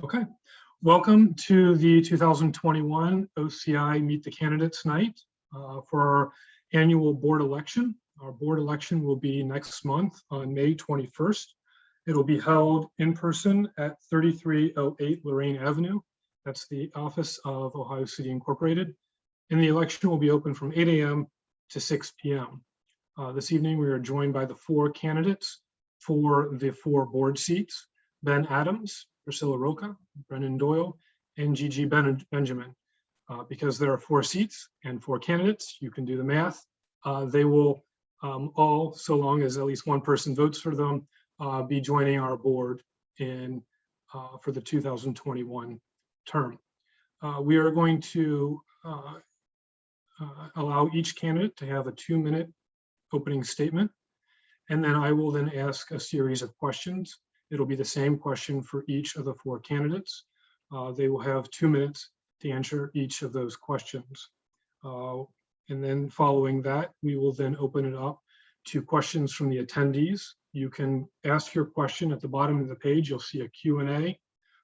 Okay, welcome to the 2021 OCI Meet the Candidates Night for our annual board election. Our board election will be next month on May 21st. It'll be held in person at 3308 Lorain Avenue. That's the office of Ohio City Incorporated. And the election will be open from 8 a.m. to 6 p.m. This evening, we are joined by the four candidates for the four board seats: Ben Adams, Priscilla Rocha, Brendan Doyle, and GiGi Benjamin. Because there are four seats and four candidates, you can do the math. They will all, so long as at least one person votes for them, be joining our board for the 2021 term. We are going to allow each candidate to have a 2-minute opening statement, and then I will then ask a series of questions. It'll be the same question for each of the four candidates. They will have 2 minutes to answer each of those questions. And then following that, we will then open it up to questions from the attendees. You can ask your question at the bottom of the page. You'll see a Q&A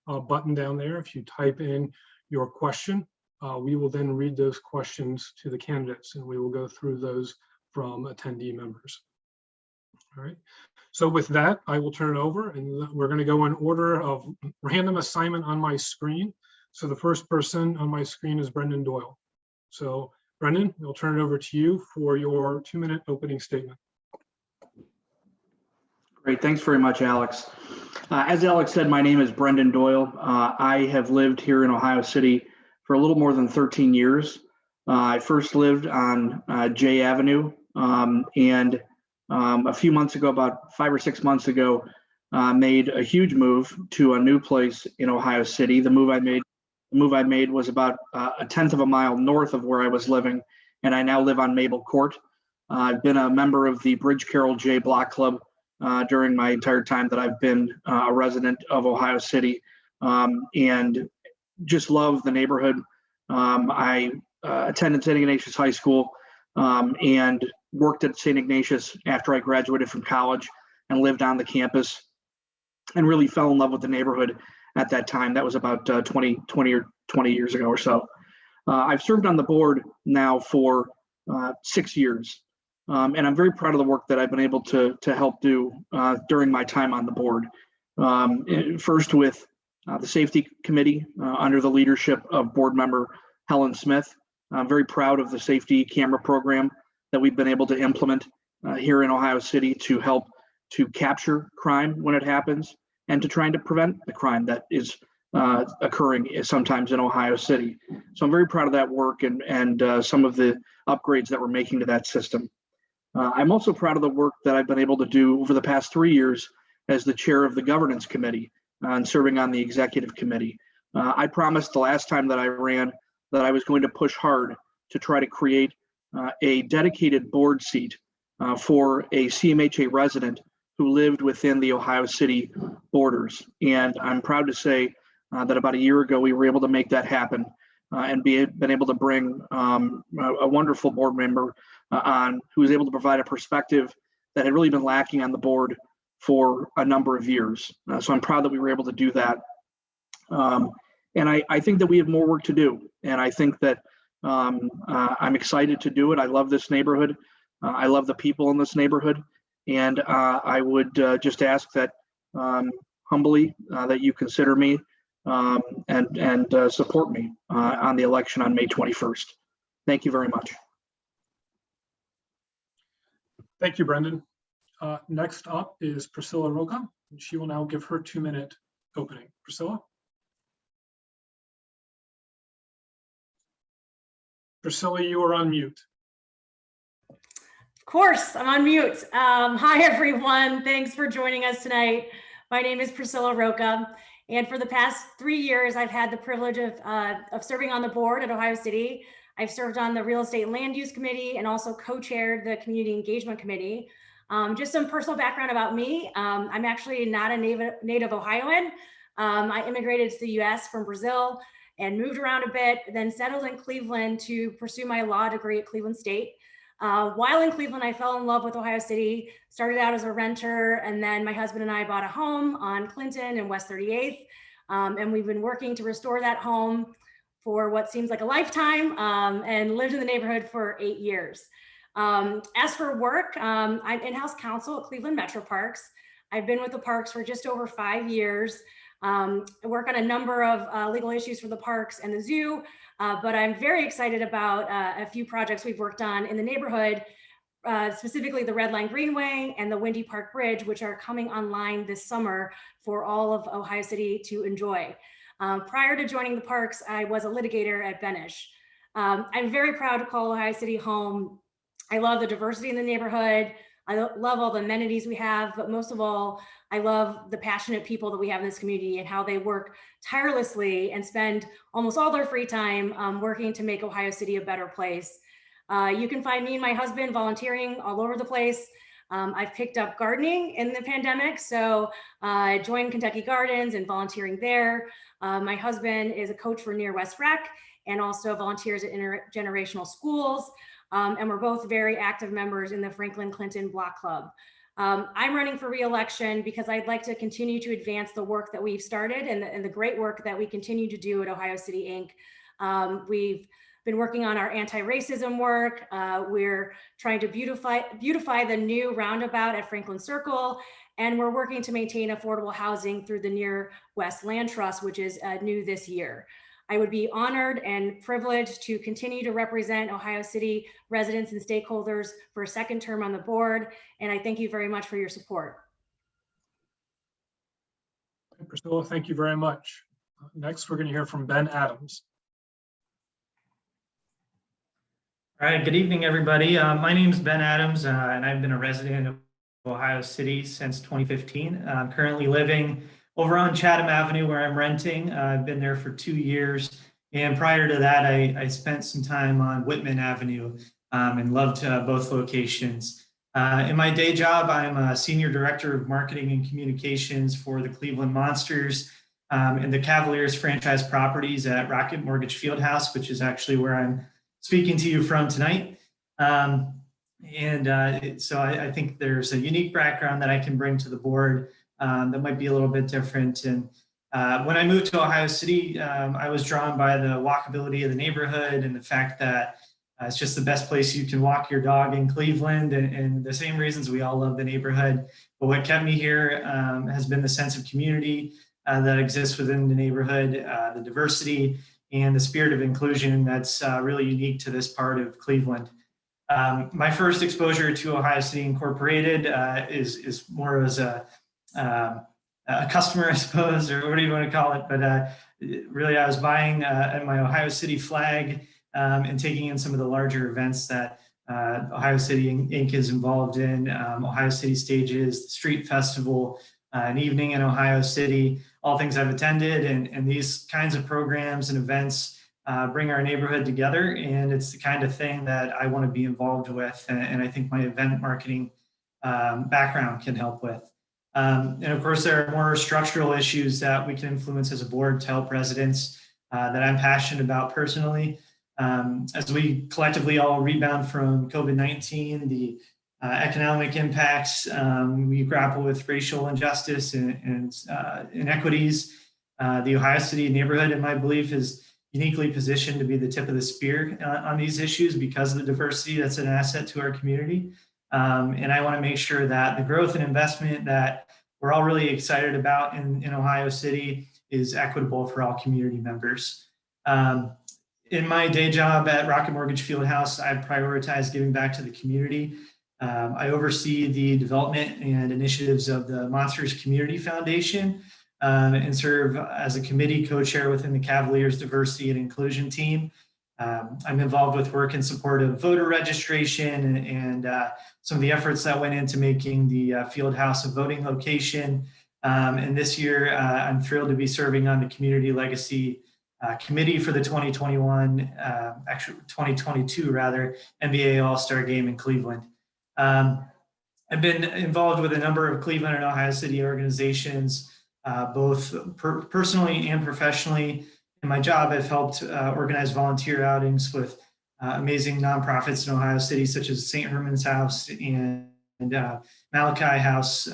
button down there. If you type in your question, we will then read those questions to the candidates, and we will go through those from attendee members. All right. So with that, I will turn it over, and we're going to go in order of random assignment on my screen. So the first person on my screen is Brendan Doyle. So Brendan, we'll turn it over to you for your 2-minute opening statement. Great, thanks very much, Alex. As Alex said, my name is Brendan Doyle. I have lived here in Ohio City for a little more than 13 years. I first lived on J Avenue, and a few months ago, about 5 or 6 months ago, made a huge move to a new place in Ohio City. The move I made was about 1/10 of a mile north of where I was living, and I now live on Mabel Court. I've been a member of the Bridge Carroll J Block Club during my entire time that I've been a resident of Ohio City, and just love the neighborhood. I attended St. Ignatius High School and worked at St. Ignatius after I graduated from college and lived on the campus, and really fell in love with the neighborhood at that time. That was about 20 years ago or so. I've served on the board now for 6 years, and I'm very proud of the work that I've been able to help do during my time on the board. First with the Safety Committee under the leadership of board member Helen Smith. I'm very proud of the safety camera program that we've been able to implement here in Ohio City to help to capture crime when it happens and to trying to prevent the crime that is occurring sometimes in Ohio City. So I'm very proud of that work and some of the upgrades that we're making to that system. I'm also proud of the work that I've been able to do over the past 3 years as the chair of the governance committee and serving on the executive committee. I promised the last time that I ran that I was going to push hard to try to create a dedicated board seat for a CMHA resident who lived within the Ohio City borders. And I'm proud to say that about a year ago, we were able to make that happen and been able to bring a wonderful board member on who was able to provide a perspective that had really been lacking on the board for a number of years. So I'm proud that we were able to do that. And I think that we have more work to do. And I think that I'm excited to do it. I love this neighborhood. I love the people in this neighborhood. And I would just ask that humbly that you consider me and support me on the election on May 21st. Thank you very much. Thank you, Brendan. Next up is Priscilla Rocha. She will now give her 2-minute opening. Priscilla? Priscilla, you are on mute. Of course, I'm on mute. Hi, everyone. Thanks for joining us tonight. My name is Priscilla Rocha, and for the past 3 years, I've had the privilege of serving on the board at Ohio City. I've served on the Real Estate and Land Use Committee and also co-chaired the Community Engagement Committee. Just some personal background about me. I'm actually not a native Ohioan. I immigrated to the US from Brazil and moved around a bit, then settled in Cleveland to pursue my law degree at Cleveland State. While in Cleveland, I fell in love with Ohio City, started out as a renter, and then my husband and I bought a home on Clinton and West 38th. And we've been working to restore that home for what seems like a lifetime, and lived in the neighborhood for 8 years. As for work, I'm in-house counsel at Cleveland Metro Parks. I've been with the parks for just over 5 years. I work on a number of legal issues for the parks and the zoo, but I'm very excited about a few projects we've worked on in the neighborhood, specifically the Red Line Greenway and the Windy Park Bridge, which are coming online this summer for all of Ohio City to enjoy. Prior to joining the parks, I was a litigator at Benish. I'm very proud to call Ohio City home. I love the diversity in the neighborhood. I love all the amenities we have, but most of all, I love the passionate people that we have in this community and how they work tirelessly and spend almost all their free time working to make Ohio City a better place. You can find me and my husband volunteering all over the place. I've picked up gardening in the pandemic, so I joined Kentucky Gardens and volunteering there. My husband is a coach for Near West Rec and also volunteers at intergenerational schools. And we're both very active members in the Franklin Clinton Block Club. I'm running for re-election because I'd like to continue to advance the work that we've started and the great work that we continue to do at Ohio City Inc. We've been working on our anti-racism work. We're trying to beautify the new roundabout at Franklin Circle, and we're working to maintain affordable housing through the Near West Land Trust, which is new this year. I would be honored and privileged to continue to represent Ohio City residents and stakeholders for a second term on the board, and I thank you very much for your support. Priscilla, thank you very much. Next, we're going to hear from Ben Adams. All right, good evening, everybody. My name is Ben Adams, and I've been a resident of Ohio City since 2015. I'm currently living over on Chatham Avenue where I'm renting. I've been there for 2 years. And prior to that, I spent some time on Whitman Avenue and loved both locations. In my day job, I'm a senior director of marketing and communications for the Cleveland Monsters and the Cavaliers franchise properties at Rocket Mortgage Fieldhouse, which is actually where I'm speaking to you from tonight. So I think there's a unique background that I can bring to the board that might be a little bit different. And when I moved to Ohio City, I was drawn by the walkability of the neighborhood and the fact that it's just the best place you can walk your dog in Cleveland, and the same reasons we all love the neighborhood. But what kept me here has been the sense of community that exists within the neighborhood, the diversity and the spirit of inclusion that's really unique to this part of Cleveland. My first exposure to Ohio City Incorporated is more as a customer, I suppose, or what do you want to call it? But really, I was buying my Ohio City flag and taking in some of the larger events that Ohio City Inc. is involved in, Ohio City Stages, the Street Festival, an evening in Ohio City, all things I've attended. And these kinds of programs and events bring our neighborhood together. And it's the kind of thing that I want to be involved with. And I think my event marketing background can help with. And of course, there are more structural issues that we can influence as a board to help residents that I'm passionate about personally. As we collectively all rebound from COVID-19, the economic impacts, we grapple with racial injustice and inequities. The Ohio City neighborhood, in my belief, is uniquely positioned to be the tip of the spear on these issues because of the diversity that's an asset to our community. And I want to make sure that the growth and investment that we're all really excited about in Ohio City is equitable for all community members. In my day job at Rocket Mortgage Fieldhouse, I prioritize giving back to the community. I oversee the development and initiatives of the Monsters Community Foundation and serve as a committee co-chair within the Cavaliers Diversity and Inclusion team. I'm involved with work in support of voter registration and some of the efforts that went into making the Fieldhouse a voting location. And this year, I'm thrilled to be serving on the Community Legacy Committee for the 2022 NBA All-Star Game in Cleveland. I've been involved with a number of Cleveland and Ohio City organizations, both personally and professionally. In my job, I've helped organize volunteer outings with amazing nonprofits in Ohio City, such as St. Herman's House and Malachi House.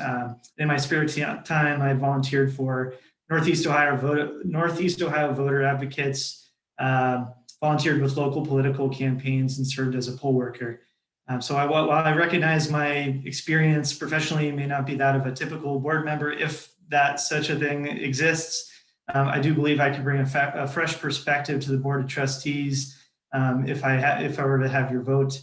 In my spare time, I volunteered for Northeast Ohio voter advocates, volunteered with local political campaigns, and served as a poll worker. So while I recognize my experience professionally may not be that of a typical board member, if that such a thing exists, I do believe I could bring a fresh perspective to the Board of Trustees if I were to have your vote.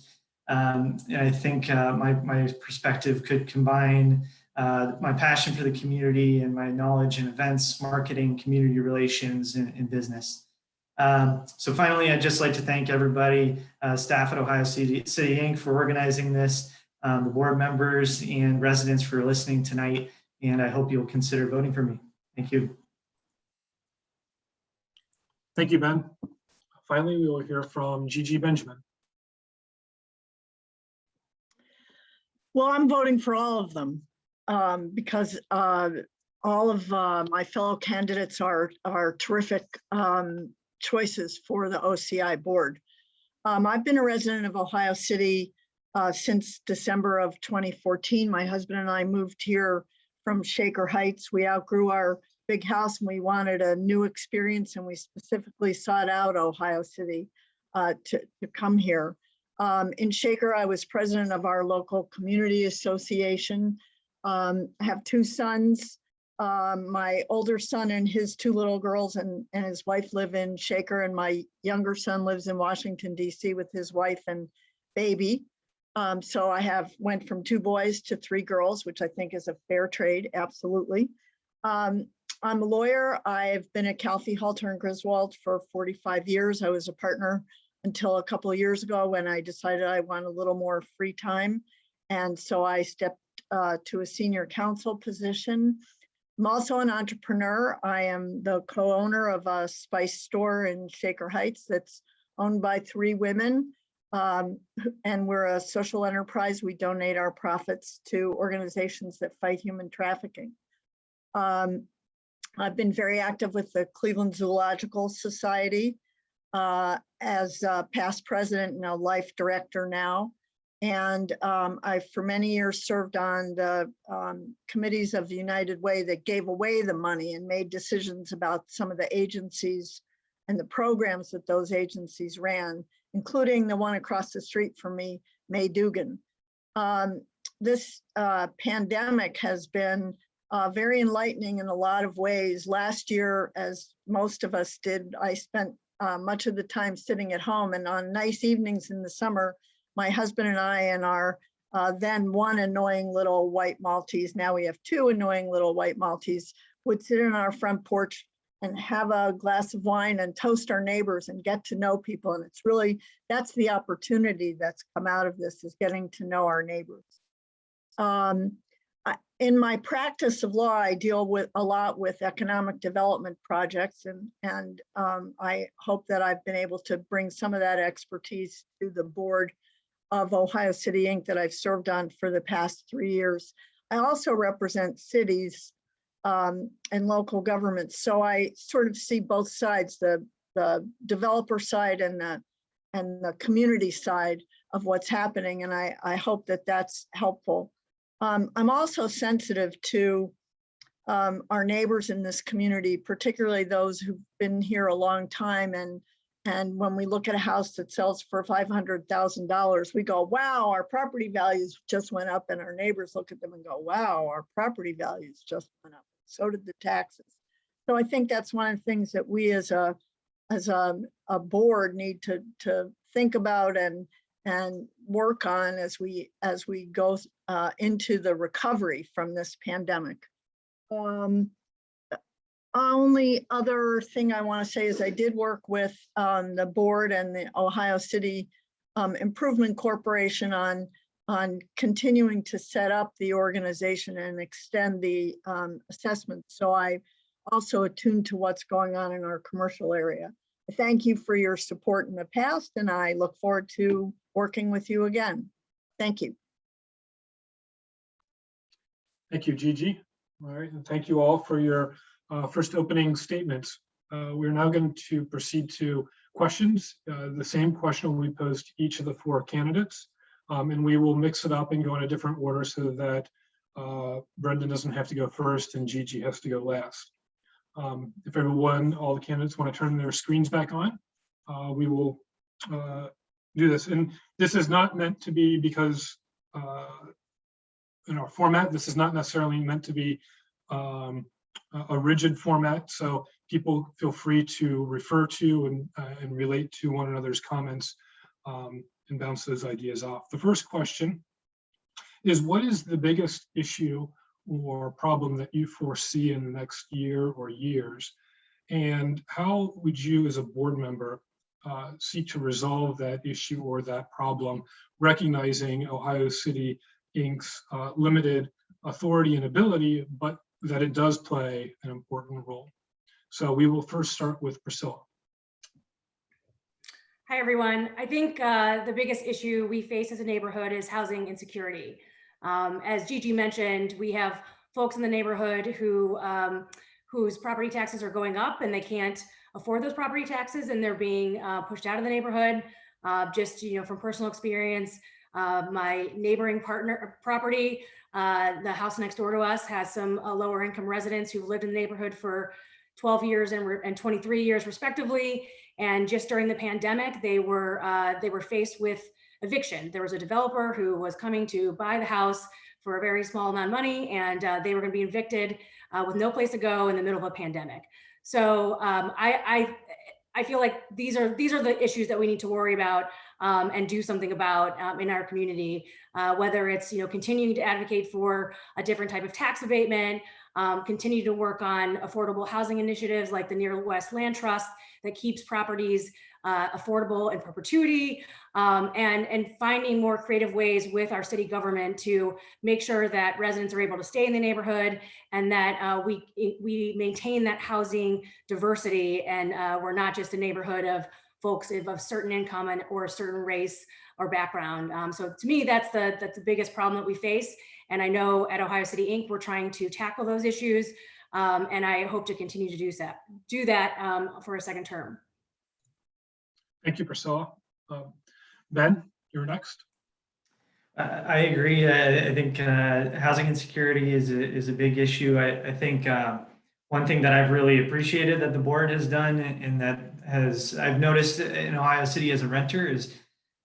And I think my perspective could combine my passion for the community and my knowledge in events, marketing, community relations, and business. So finally, I'd just like to thank everybody, staff at Ohio City Inc. for organizing this, the board members and residents for listening tonight, and I hope you'll consider voting for me. Thank you. Thank you, Ben. Finally, we will hear from GiGi Benjamin. Well, I'm voting for all of them because all of my fellow candidates are terrific choices for the OCI board. I've been a resident of Ohio City since December of 2014. My husband and I moved here from Shaker Heights. We outgrew our big house and we wanted a new experience, and we specifically sought out Ohio City to come here. In Shaker, I was president of our local community association. I have two sons. My older son and his two little girls and his wife live in Shaker, and my younger son lives in Washington, D.C. with his wife and baby. So I went from 2 boys to 3 girls, which I think is a fair trade, absolutely. I'm a lawyer. I've been at Calfee, Halter, and Griswold for 45 years. I was a partner until a couple of years ago when I decided I want a little more free time. And so I stepped to a senior counsel position. I'm also an entrepreneur. I am the co-owner of a spice store in Shaker Heights that's owned by 3 women. And we're a social enterprise. We donate our profits to organizations that fight human trafficking. I've been very active with the Cleveland Zoological Society as a past president and a life director now. And I, for many years, served on the committees of the United Way that gave away the money and made decisions about some of the agencies and the programs that those agencies ran, including the one across the street from me, May Dugan. This pandemic has been very enlightening in a lot of ways. Last year, as most of us did, I spent much of the time sitting at home, and on nice evenings in the summer, my husband and I and our then 1 annoying little white Maltese, now we have 2 annoying little white Maltese, would sit on our front porch and have a glass of wine and toast our neighbors and get to know people. And it's really, that's the opportunity that's come out of this, is getting to know our neighbors. In my practice of law, I deal with a lot with economic development projects, and I hope that I've been able to bring some of that expertise to the board of Ohio City Inc. that I've served on for the past 3 years. I also represent cities and local governments, so I sort of see both sides, the developer side and the community side of what's happening, and I hope that that's helpful. I'm also sensitive to our neighbors in this community, particularly those who've been here a long time. And when we look at a house that sells for $500,000, we go, wow, our property values just went up, and our neighbors look at them and go, wow, our property values just went up. So did the taxes. So I think that's one of the things that we as a board need to think about and work on as we go into the recovery from this pandemic. Only other thing I want to say is I did work with the board and the Ohio City Improvement Corporation on continuing to set up the organization and extend the assessment. So I also attuned to what's going on in our commercial area. I thank you for your support in the past, and I look forward to working with you again. Thank you. Thank you, GiGi. All right, and thank you all for your first opening statements. We're now going to proceed to questions. The same question we posed to each of the 4 candidates, and we will mix it up and go in a different order so that Brendan doesn't have to go first and GiGi has to go last. If everyone, all the candidates want to turn their screens back on, we will do this. And this is not meant to be because in our format, this is not necessarily meant to be a rigid format. So people feel free to refer to and relate to one another's comments and bounce those ideas off. The first question is, what is the biggest issue or problem that you foresee in the next year or years? And how would you as a board member seek to resolve that issue or that problem, recognizing Ohio City Inc.'s limited authority and ability, but that it does play an important role? So we will first start with Priscilla. Hi, everyone. I think the biggest issue we face as a neighborhood is housing insecurity. As GiGi mentioned, we have folks in the neighborhood who whose property taxes are going up and they can't afford those property taxes, and they're being pushed out of the neighborhood. Just from personal experience, my neighboring partner property, the house next door to us, has some lower income residents who've lived in the neighborhood for 12 years and 23 years respectively. And just during the pandemic, they were faced with eviction. There was a developer who was coming to buy the house for a very small amount of money, and they were going to be evicted with no place to go in the middle of a pandemic. So I feel like these are the issues that we need to worry about and do something about in our community, whether it's continuing to advocate for a different type of tax abatement, continue to work on affordable housing initiatives like the Near West Land Trust that keeps properties affordable in perpetuity, and finding more creative ways with our city government to make sure that residents are able to stay in the neighborhood and that we maintain that housing diversity, and we're not just a neighborhood of folks of a certain income or a certain race or background. So to me, that's the biggest problem that we face. And I know at Ohio City Inc., we're trying to tackle those issues, and I hope to continue to do that for a second term. Thank you, Priscilla. Ben, you're next. I agree. I think housing insecurity is a big issue. I think one thing that I've really appreciated that the board has done, and that I've noticed in Ohio City as a renter, is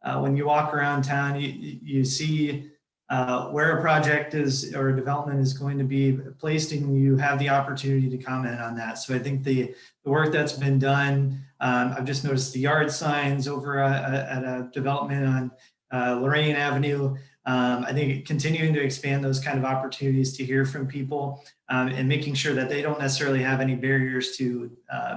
when you walk around town, you see where a project is or a development is going to be placed, and you have the opportunity to comment on that. So I think the work that's been done, I've just noticed the yard signs over at a development on Lorain Avenue. I think continuing to expand those kind of opportunities to hear from people and making sure that they don't necessarily have any barriers to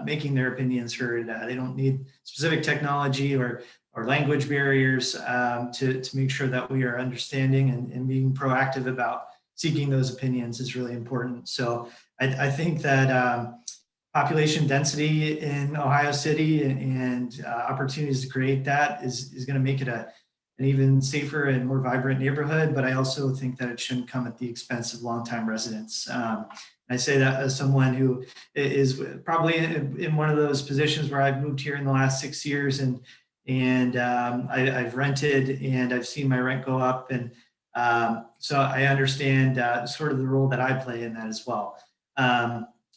making their opinions heard. They don't need specific technology or language barriers to make sure that we are understanding and being proactive about seeking those opinions is really important. So I think that population density in Ohio City and opportunities to create that is going to make it an even safer and more vibrant neighborhood. But I also think that it shouldn't come at the expense of longtime residents. I say that as someone who is probably in one of those positions where I've moved here in the last 6 years, and I've rented and I've seen my rent go up, and so I understand sort of the role that I play in that as well.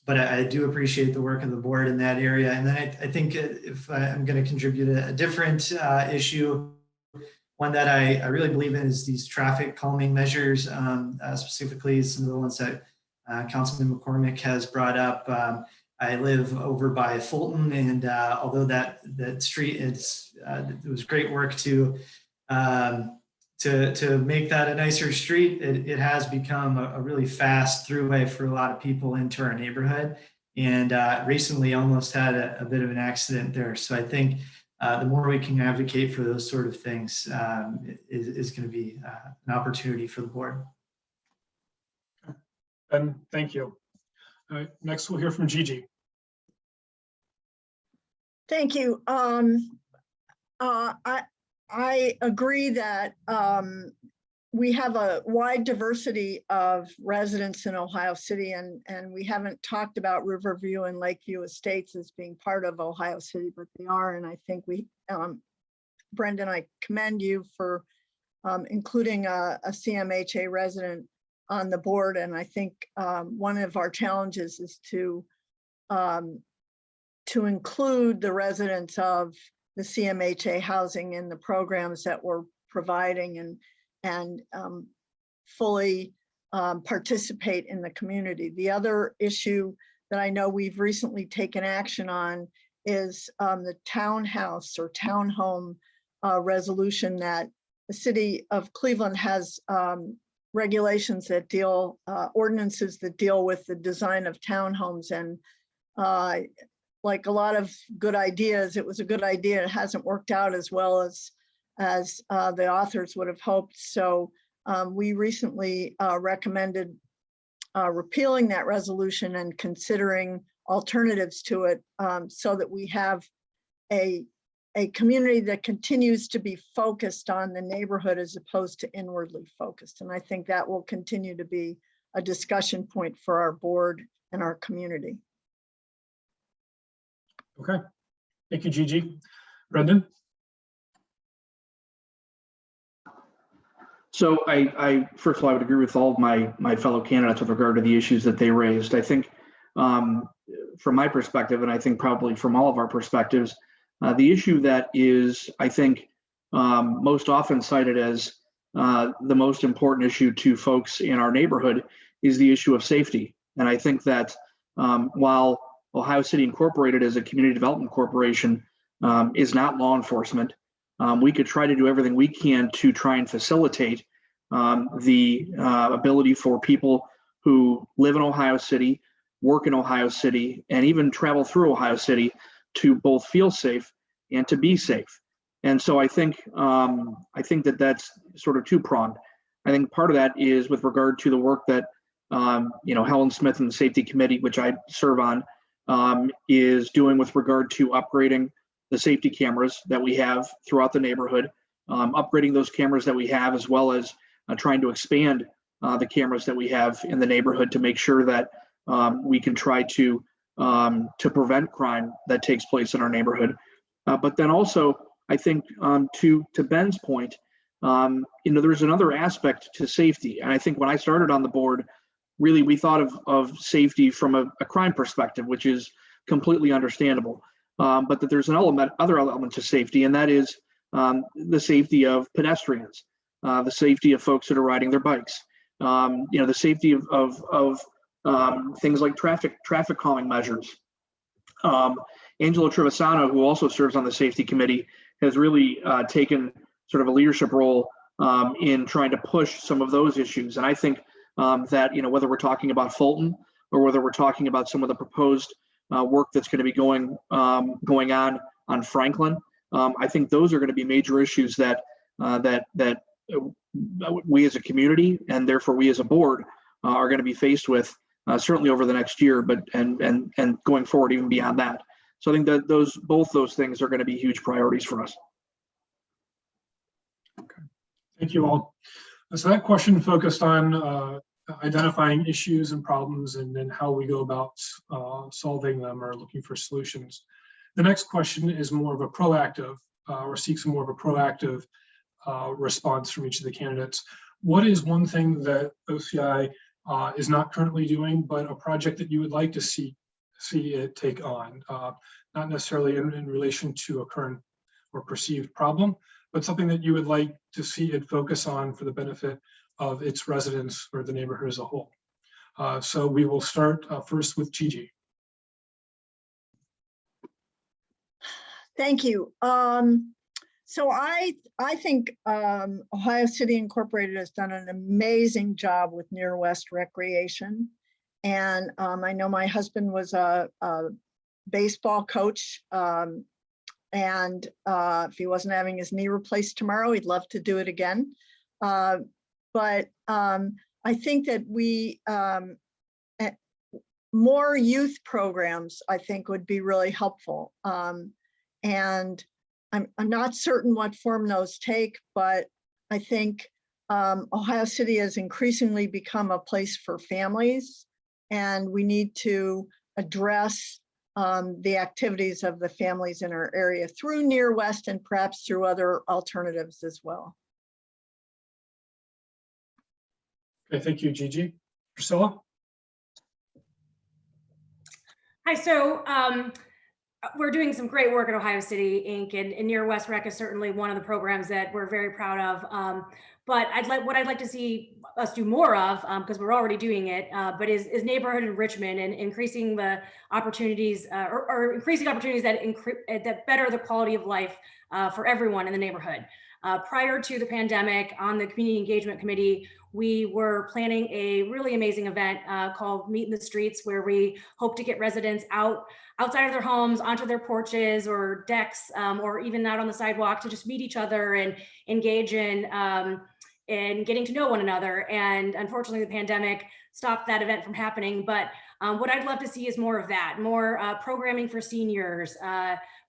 But I do appreciate the work of the board in that area. And then I think if I'm going to contribute a different issue, one that I really believe in is these traffic calming measures, specifically some of the ones that Councilman McCormick has brought up. I live over by Fulton, and although that street it was great work to make that a nicer street, it has become a really fast throughway for a lot of people into our neighborhood, and recently almost had a bit of an accident there. So I think the more we can advocate for those sort of things is going to be an opportunity for the board. Ben, thank you. All right, next we'll hear from GiGi. Thank you. I agree that we have a wide diversity of residents in Ohio City, and we haven't talked about Riverview and Lakeview Estates as being part of Ohio City, but they are. And I think Brendan, I commend you for including a CMHA resident on the board. And I think one of our challenges is to to include the residents of the CMHA housing in the programs that we're providing and fully participate in the community. The other issue that I know we've recently taken action on is the townhouse or townhome resolution that the city of Cleveland has regulations that deal, ordinances that deal with the design of townhomes. And like a lot of good ideas, it was a good idea. It hasn't worked out as well as the authors would have hoped. So we recently recommended repealing that resolution and considering alternatives to it, so that we have a community that continues to be focused on the neighborhood as opposed to inwardly focused. And I think that will continue to be a discussion point for our board and our community. Okay, thank you, Gigi. Brendan? So I first of all, I would agree with all of my fellow candidates with regard to the issues that they raised. I think from my perspective, and I think probably from all of our perspectives, the issue that is, I think, most often cited as the most important issue to folks in our neighborhood is the issue of safety. And I think that while Ohio City Incorporated as a community development corporation is not law enforcement, we could try to do everything we can to try and facilitate the ability for people who live in Ohio City, work in Ohio City, and even travel through Ohio City to both feel safe and to be safe. And so I think that that's sort of two-pronged. I think part of that is with regard to the work that Helen Smith and the Safety Committee, which I serve on, is doing with regard to upgrading the safety cameras that we have throughout the neighborhood, upgrading those cameras that we have, as well as trying to expand the cameras that we have in the neighborhood to make sure that we can try to prevent crime that takes place in our neighborhood. But then also, I think to Ben's point, there's another aspect to safety. And I think when I started on the board, really we thought of safety from a crime perspective, which is completely understandable. But that there's other element to safety, and that is the safety of pedestrians, the safety of folks that are riding their bikes, the safety of things like traffic calming measures. Angela Trevisano, who also serves on the safety committee, has really taken sort of a leadership role in trying to push some of those issues. And I think that whether we're talking about Fulton or whether we're talking about some of the proposed work that's going to be going on Franklin, I think those are going to be major issues that we as a community and therefore we as a board are going to be faced with certainly over the next year, but and going forward even beyond that. So I think that both those things are going to be huge priorities for us. Okay, thank you all. So that question focused on identifying issues and problems and then how we go about solving them or looking for solutions. The next question is more of a proactive or seeks more of a proactive response from each of the candidates. What is one thing that OCI is not currently doing, but a project that you would like to see it take on? Not necessarily in relation to a current or perceived problem, but something that you would like to see it focus on for the benefit of its residents or the neighborhood as a whole. So we will start first with Gigi. Thank you. So I think Ohio City Incorporated has done an amazing job with Near West Recreation. And I know my husband was a baseball coach. And if he wasn't having his knee replaced tomorrow, he'd love to do it again. But I think that more youth programs, I think, would be really helpful. And I'm not certain what form those take, but I think Ohio City has increasingly become a place for families, and we need to address the activities of the families in our area through Near West and perhaps through other alternatives as well. Okay, thank you, Gigi. Priscilla? Hi, so we're doing some great work at Ohio City Inc. and Near West Rec is certainly one of the programs that we're very proud of. But what I'd like to see us do more of, because we're already doing it, but is neighborhood enrichment and increasing the opportunities or increasing opportunities that better the quality of life for everyone in the neighborhood. Prior to the pandemic, on the Community Engagement Committee, we were planning a really amazing event called Meet in the Streets, where we hope to get residents outside of their homes, onto their porches or decks, or even out on the sidewalk to just meet each other and engage in getting to know one another. And unfortunately, the pandemic stopped that event from happening. But what I'd love to see is more of that, more programming for seniors,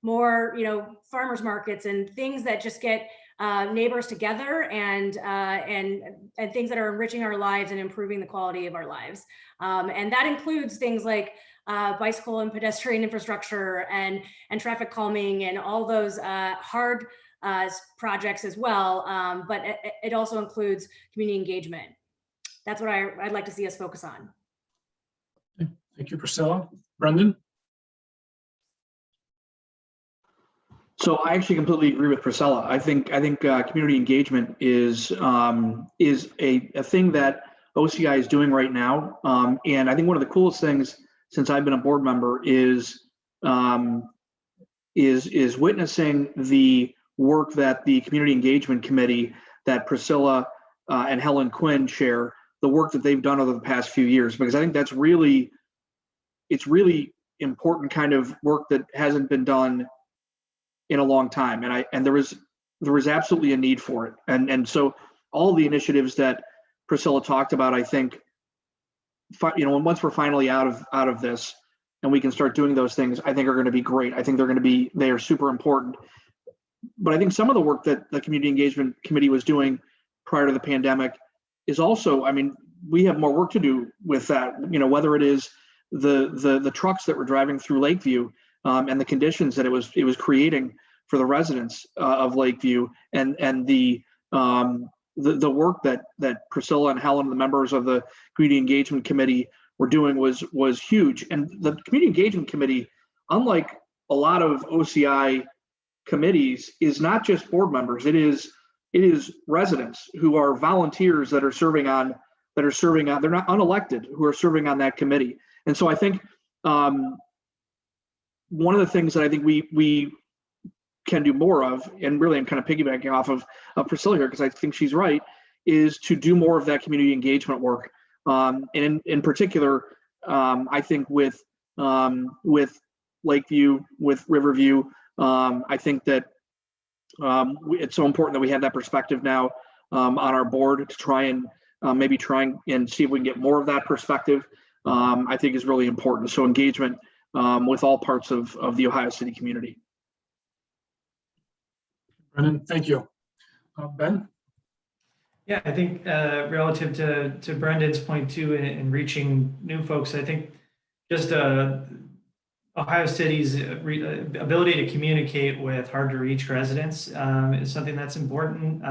more, farmers markets and things that just get neighbors together and things that are enriching our lives and improving the quality of our lives. And that includes things like bicycle and pedestrian infrastructure and traffic calming and all those hard projects as well. But it also includes community engagement. That's what I'd like to see us focus on. Thank you, Priscilla. Brendan? So I actually completely agree with Priscilla. I think community engagement is a thing that OCI is doing right now. And I think one of the coolest things since I've been a board member is witnessing the work that the Community Engagement Committee that Priscilla and Helen Quinn share, the work that they've done over the past few years, because I think it's really important kind of work that hasn't been done in a long time. And there was absolutely a need for it. And so all the initiatives that Priscilla talked about, I think, once we're finally out of this and we can start doing those things, I think are going to be great. I think they are super important. But I think some of the work that the Community Engagement Committee was doing prior to the pandemic is also, we have more work to do with that, whether it is the trucks that were driving through Lakeview and the conditions that it was creating for the residents of Lakeview, and the work that Priscilla and Helen, the members of the Community Engagement Committee, were doing was huge. And the Community Engagement Committee, unlike a lot of OCI committees, is not just board members. It is residents who are volunteers that are serving on. They're not unelected, who are serving on that committee. And so I think one of the things that I think we can do more of, and really I'm kind of piggybacking off of Priscilla here because I think she's right, is to do more of that community engagement work. And in particular, I think with Lakeview, with Riverview, I think that it's so important that we have that perspective now on our board to try and see if we can get more of that perspective. I think is really important. So engagement with all parts of the Ohio City community. Brendan, thank you. Ben? Yeah, I think relative to Brendan's point too, in reaching new folks, I think just Ohio City's ability to communicate with hard to reach residents is something that's important.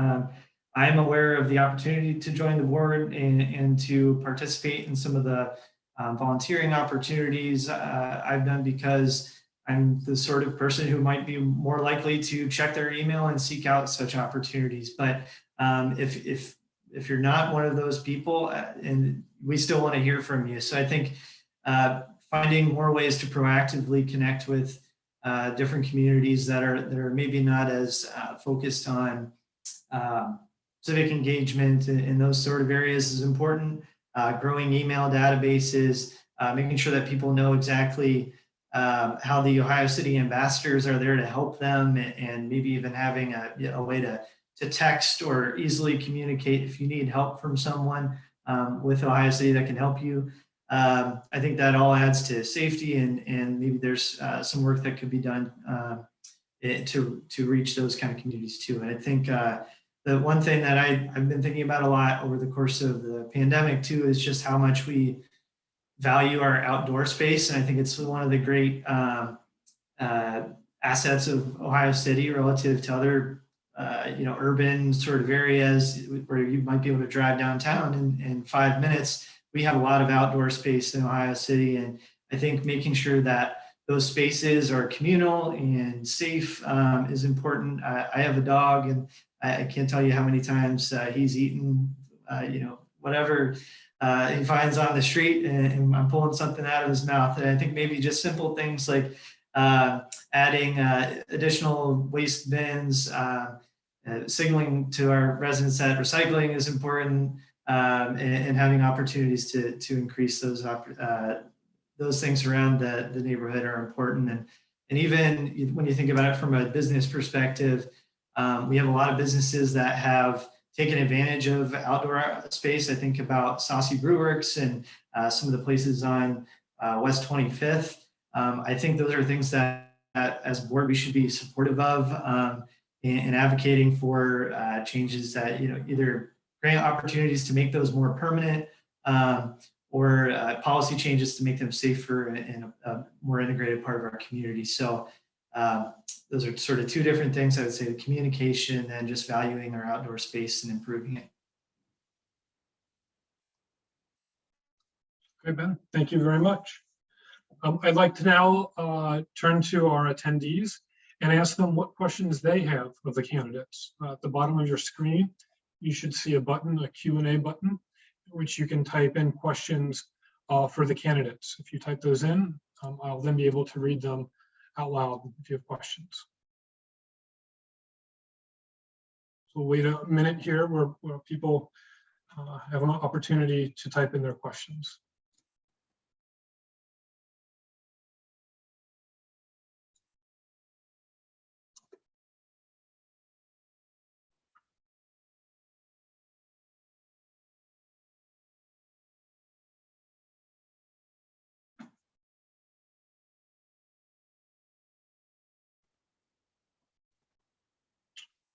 I'm aware of the opportunity to join the board and to participate in some of the volunteering opportunities I've done because I'm the sort of person who might be more likely to check their email and seek out such opportunities. But if you're not one of those people, and we still want to hear from you. So I think finding more ways to proactively connect with different communities that are maybe not as focused on civic engagement in those sort of areas is important. Growing email databases, making sure that people know exactly how the Ohio City ambassadors are there to help them, and maybe even having a way to text or easily communicate if you need help from someone with Ohio City that can help you. I think that all adds to safety, and maybe there's some work that could be done to reach those kind of communities too. And I think the one thing that I've been thinking about a lot over the course of the pandemic too is just how much we value our outdoor space. And I think it's one of the great assets of Ohio City relative to other urban sort of areas where you might be able to drive downtown in 5 minutes. We have a lot of outdoor space in Ohio City. And I think making sure that those spaces are communal and safe is important. I have a dog, and I can't tell you how many times he's eaten, whatever he finds on the street, and I'm pulling something out of his mouth. And I think maybe just simple things like adding additional waste bins, signaling to our residents that recycling is important, and having opportunities to increase those things around the neighborhood are important. And even when you think about it from a business perspective, we have a lot of businesses that have taken advantage of outdoor space. I think about Saucy Brewworks and some of the places on West 25th. I think those are things that as a board we should be supportive of, and advocating for changes that either grant opportunities to make those more permanent, or policy changes to make them safer and a more integrated part of our community. So those are sort of two different things. I would say the communication and just valuing our outdoor space and improving it. Okay, Ben, thank you very much. I'd like to now turn to our attendees and ask them what questions they have of the candidates. At the bottom of your screen, you should see a button, a Q&A button, which you can type in questions for the candidates. If you type those in, I'll then be able to read them out loud if you have questions. So we'll wait a minute here where people have an opportunity to type in their questions.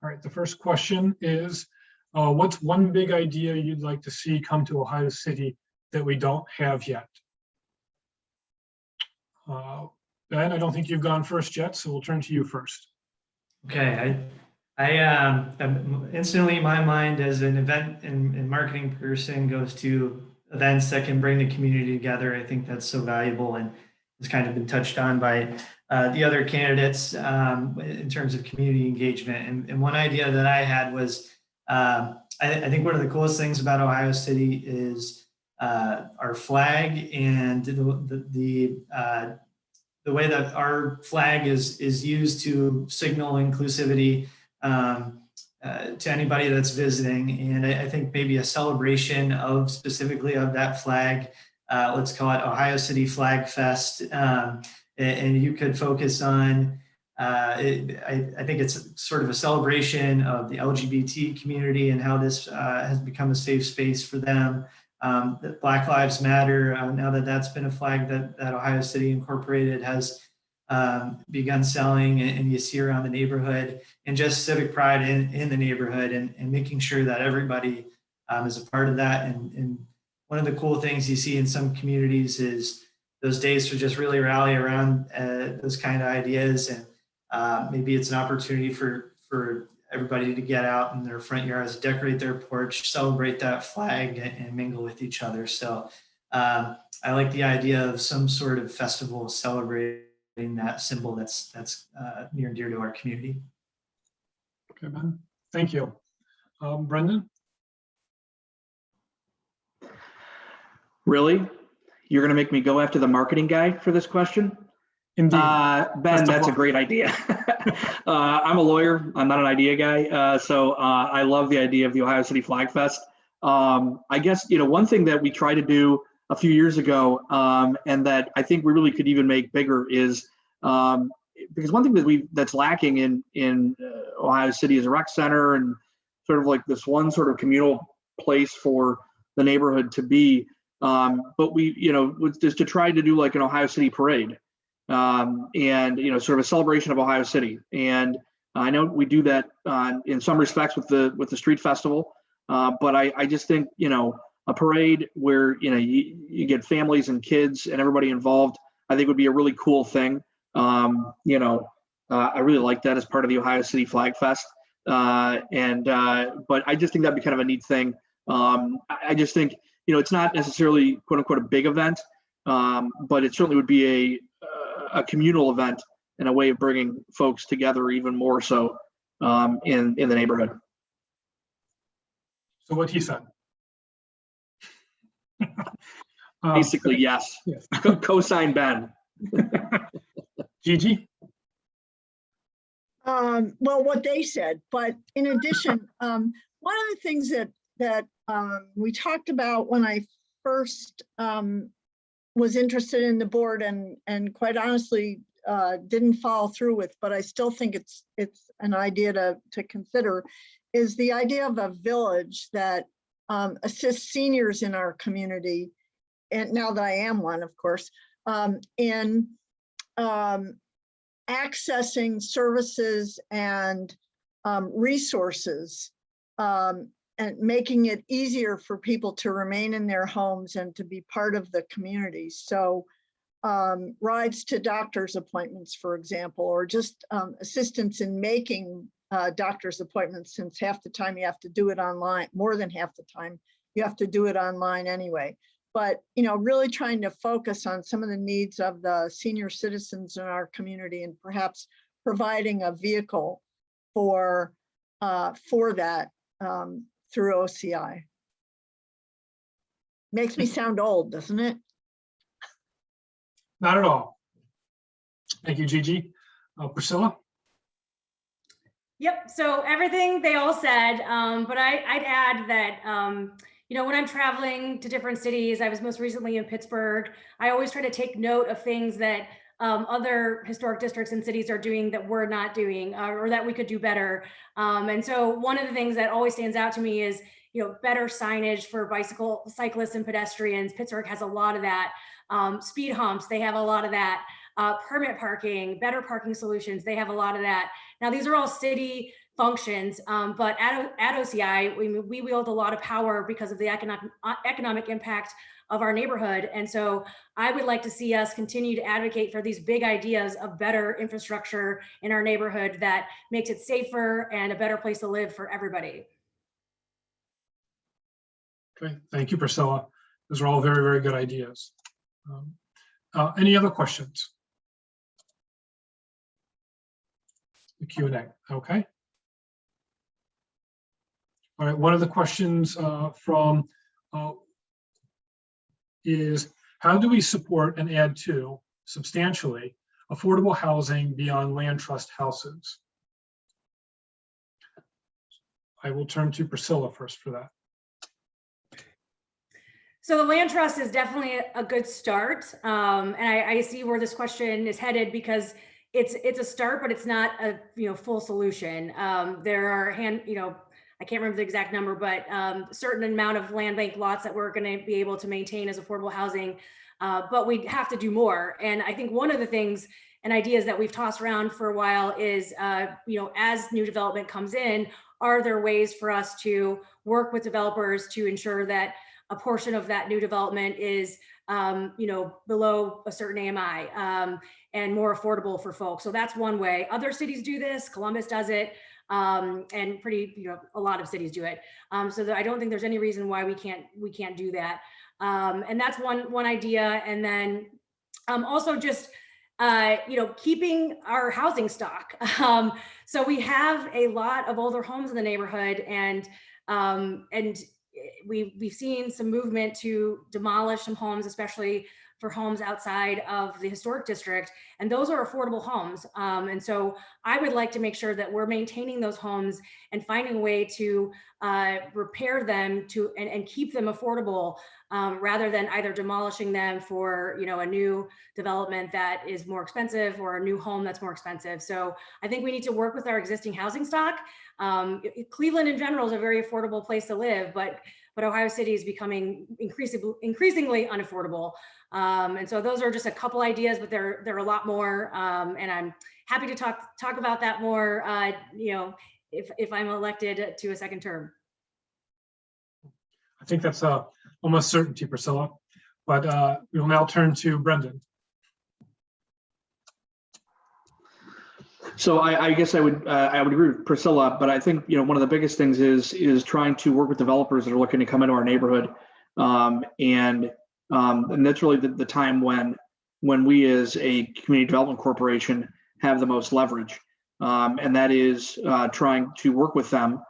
All right, the first question is, what's one big idea you'd like to see come to Ohio City that we don't have yet? Ben, I don't think you've gone first yet, so we'll turn to you first. Okay, I instantly my mind as an event and marketing person goes to events that can bring the community together. I think that's so valuable, and it's kind of been touched on by the other candidates in terms of community engagement. And one idea that I had was, I think one of the coolest things about Ohio City is our flag and the way that our flag is used to signal inclusivity to anybody that's visiting. And I think maybe a celebration of specifically of that flag, let's call it Ohio City Flag Fest. And you could focus on, I think it's sort of a celebration of the LGBT community and how this has become a safe space for them. That Black Lives Matter, now that that's been a flag that Ohio City Incorporated has begun selling, and you see around the neighborhood, and just civic pride in the neighborhood, and making sure that everybody is a part of that. And one of the cool things you see in some communities is those days to just really rally around those kind of ideas. And maybe it's an opportunity for everybody to get out in their front yards, decorate their porch, celebrate that flag, and mingle with each other. So I like the idea of some sort of festival celebrating that symbol that's near and dear to our community. Okay, Ben, thank you. Brendan? Really? You're going to make me go after the marketing guy for this question? Indeed. Ben, that's a great idea. I'm a lawyer. I'm not an idea guy. So I love the idea of the Ohio City Flag Fest. I guess, one thing that we tried to do a few years ago, and that I think we really could even make bigger is, because one thing that's lacking in Ohio City is a rec center and sort of like this one sort of communal place for the neighborhood to be. But we, just to try to do like an Ohio City parade, and sort of a celebration of Ohio City. And I know we do that in some respects with the street festival, but I just think a parade where you get families and kids and everybody involved, I think would be a really cool thing. I really like that as part of the Ohio City Flag Fest, but I just think that'd be kind of a neat thing. I just think it's not necessarily quote unquote a big event, but it certainly would be a communal event and a way of bringing folks together even more so in the neighborhood. So what he said. Basically, yes. Yes. Co-sign Ben. Gigi? Well, what they said, but in addition, one of the things that we talked about when I first was interested in the board and quite honestly didn't follow through with, but I still think it's an idea to consider, is the idea of a village that assists seniors in our community, and now that I am one, of course, in accessing services and resources and making it easier for people to remain in their homes and to be part of the community. So rides to doctor's appointments, for example, or just assistance in making doctor's appointments, since half the time you have to do it online, more than half the time you have to do it online anyway. But, you know, really trying to focus on some of the needs of the senior citizens in our community and perhaps providing a vehicle for that through OCI. Makes me sound old, doesn't it? Not at all. Thank you, Gigi. Priscilla? Yep. So everything they all said, but I'd add that, you know, when I'm traveling to different cities, I was most recently in Pittsburgh, I always try to take note of things that other historic districts and cities are doing that we're not doing, or that we could do better. And so one of the things that always stands out to me is, you know, better signage for cyclists and pedestrians. Pittsburgh has a lot of that. Speed humps, they have a lot of that. Permit parking, better parking solutions, they have a lot of that. Now, these are all city functions, but at OCI, we wield a lot of power because of the economic impact of our neighborhood. And so I would like to see us continue to advocate for these big ideas of better infrastructure in our neighborhood that makes it safer and a better place to live for everybody. Okay, thank you, Priscilla. Those are all very, very good ideas. Any other questions? The Q&A, okay. All right, one of the questions from is, how do we support and add to substantially affordable housing beyond land trust houses? I will turn to Priscilla first for that. So the land trust is definitely a good start. And I see where this question is headed, because it's a start, but it's not a full solution. There are I can't remember the exact number, but a certain amount of land bank lots that we're going to be able to maintain as affordable housing, but we have to do more. And I think one of the things and ideas that we've tossed around for a while is, as new development comes in, are there ways for us to work with developers to ensure that a portion of that new development is, below a certain AMI and more affordable for folks. So that's one way. Other cities do this. Columbus does it. And a lot of cities do it. So I don't think there's any reason why we can't do that. And that's one idea. And then also just, keeping our housing stock. So we have a lot of older homes in the neighborhood, and we've seen some movement to demolish some homes, especially for homes outside of the historic district, and those are affordable homes. And so I would like to make sure that we're maintaining those homes and finding a way to repair them and keep them affordable, rather than either demolishing them for a new development that is more expensive or a new home that's more expensive. So I think we need to work with our existing housing stock. Cleveland in general is a very affordable place to live, but Ohio City is becoming increasingly unaffordable. And so those are just a couple ideas, but there are a lot more. And I'm happy to talk about that more, if I'm elected to a second term. I think that's almost certainty, Priscilla, but we will now turn to Brendan. So I guess I would agree with Priscilla, but I think one of the biggest things is trying to work with developers that are looking to come into our neighborhood, and And that's really the time when we as a community development corporation have the most leverage. And that is trying to work with them